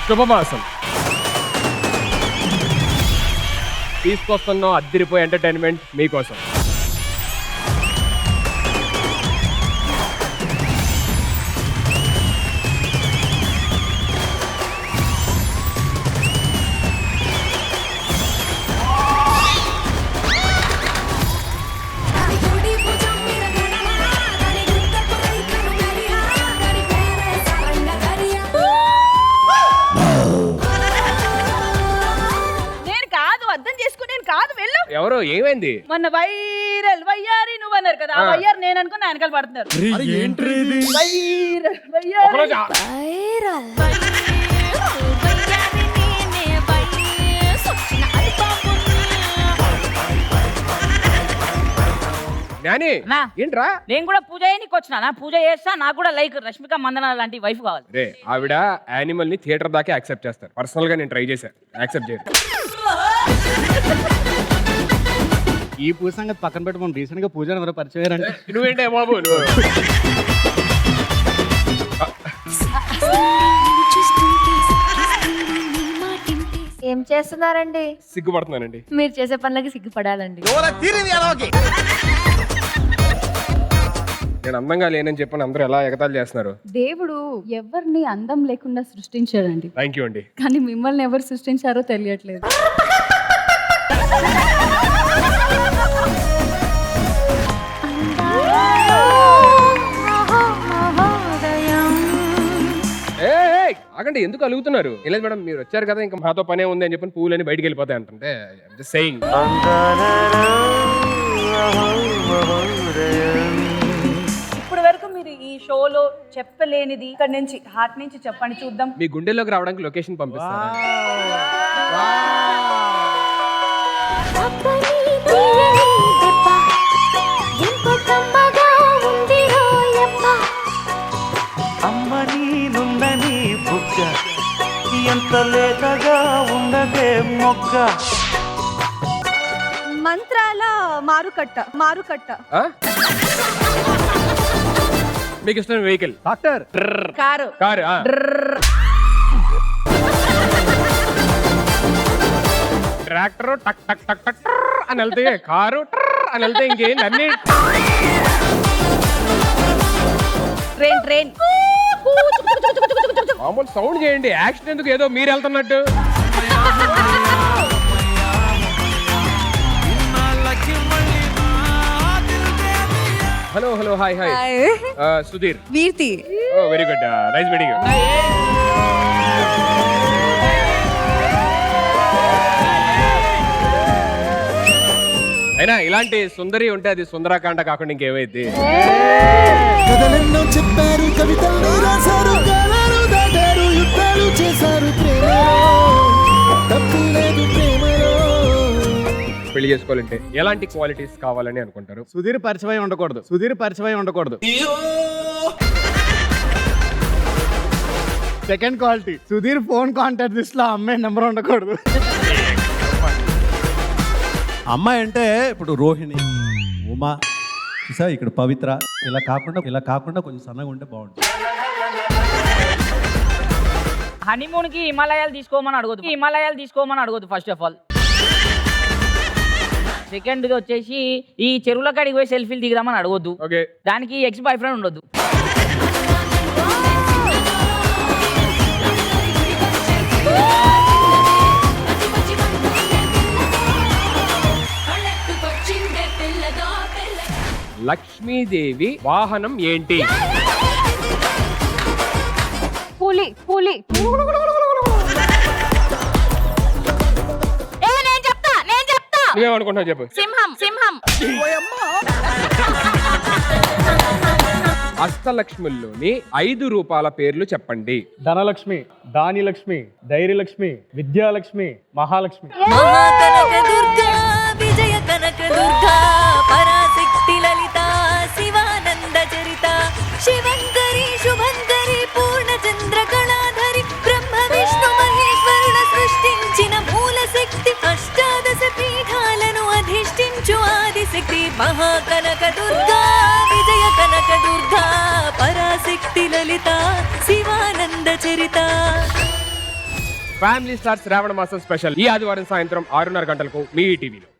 శుభమాసం తీసుకొస్తున్న అద్దిరిపోయే ఎంటర్టైన్మెంట్ మీకోసం. ఎవరో ఏమైంది? మొన్న వైరల్ వయ్యారి నువ్వు అన్నారు కదా, ఆ వయ్యారి నేను అనుకుని వెనకాల పడుతున్నారు. ఏంట్రా? నేను కూడా పూజ చేయడానికి వచ్చినా, పూజ చేస్తా. నాకు కూడా లైక్ రష్మిక మందన లాంటి వైఫ్ కావాలి. రే ఆవిడ యానిమల్ ని థియేటర్ దాకా యాక్సెప్ట్ చేస్తారు. పర్సనల్ గా నేను ట్రై చేశాను, యాక్సెప్ట్ చేయరు. ఈ పూజ సంగతి పక్కన పెట్టి మనం రీసెంట్ గా పూజ ఎవరో పరిచయం అంటే నువ్వేంటే బాబు నువ్వు ఏం చేస్తున్నారండి? సిగ్గుపడుతున్నానండి. మీరు చేసే పనులకి సిగ్గుపడాలండి. నేను అందంగా లేనని చెప్పని అందరూ ఎలా ఎగతాళి చేస్తున్నారు. దేవుడు ఎవరిని అందం లేకుండా సృష్టించాడండి. థ్యాంక్ యూ అండి. కానీ మిమ్మల్ని ఎవరు సృష్టించారో తెలియట్లేదు. ఆగండి, ఎందుకు అలుగుతున్నారు? లేదు మేడం, మీరు వచ్చారు కదా, ఇంకా మాతో పనే ఉంది అని చెప్పి పూలని బయటికి వెళ్ళిపోతాయి అంటుంటే సెయింగ్. ఇప్పుడు వరకు మీరు ఈ షోలో చెప్పలేనిది ఇక్కడ నుంచి హార్ట్ నుంచి చెప్పండి చూద్దాం. మీ గుండెల్లోకి రావడానికి లొకేషన్ పంపిస్తారా? ఎంత లేతగా ఉండదే మొగ్గ. మంత్రాల మారుకట్ట. మీకు ఇష్టం వెహికల్? డాక్టర్. కారు. ట్రాక్టర్ టక్ టక్ టక్ టక్ అని వెళ్తే, కారు అని వెళ్తే ఇంకేంటి అన్ని. ట్రైన్. మామూలు సౌండ్ చేయండి. యాక్షన్ ఎందుకు? ఏదో మీరు వెళ్తున్నట్టు. Hello hi Sudheer. వీర్తి. Very good, nice meeting you. అయినా ఇలాంటి సుందరి ఉంటే అది సుందరాకాండ కాకుండా ఇంకేమైంది? కథలెన్నో చెప్పారు, కవితలు రాశారు, కాలాలు దాటారు, యుద్ధాలు చేశారు, తప్పు లేదు ప్రేమలో. పెళ్లి చేసుకోవాలంటే ఎలాంటి క్వాలిటీస్ కావాలని అనుకుంటారు? సుధీర్ పరిచయం ఉండకూడదు. Second quality, Sudheer phone contact list లో అమ్మాయి నెంబర్ ఉండకూడదు. అమ్మాయి అంటే ఇప్పుడు రోహిణి, ఉమా, చూసా ఇక్కడ పవిత్ర, ఇలా కాకుండా కొంచెం సన్నగా ఉంటే బాగుంటుంది. హనీమూన్ కి హిమాలయాలు తీసుకోమని అడగదు ఫస్ట్ ఆఫ్ ఆల్. సెకండ్ వచ్చేసి ఈ చెరువుల కాడికి పోయి సెల్ఫీలు దిగుదామని అడగొద్దు. దానికి ఎక్స్ బాయ్ ఫ్రెండ్ ఉండొద్దు. లక్ష్మీదేవి వాహనం ఏంటి? పులి. నువ్వేమనుకుంటున్నావు చెప్పు. సింహం. అష్టలక్ష్ముల్లోని 5 రూపాల పేర్లు చెప్పండి. ధనలక్ష్మి, దానిలక్ష్మి, ధైర్యలక్ష్మి, విద్యాలక్ష్మి, మహాలక్ష్మి. మహాకనక దుర్గా, విజయ కనక దుర్గా, పరాశక్తి లలిత, శివానంద చరిత, శివంకరి శుభంకరి, పూర్ణచంద్ర కళాధరి, బ్రహ్మ విష్ణు మహేశ్వరుల సృష్టించిన మూల శక్తి, అష్టాదశ పీఠాలను అధిష్ఠించు ఆదిశక్తి. మహాకనక దుర్గా, విజయ కనక దుర్గా, పరాశక్తి లలిత, శివానంద చరిత. ఫ్యామిలీ స్టార్ శ్రావణ మాసం స్పెషల్ ఈ ఆదివారం సాయంత్రం 6:30 గంటలకు మీ టీవీలో.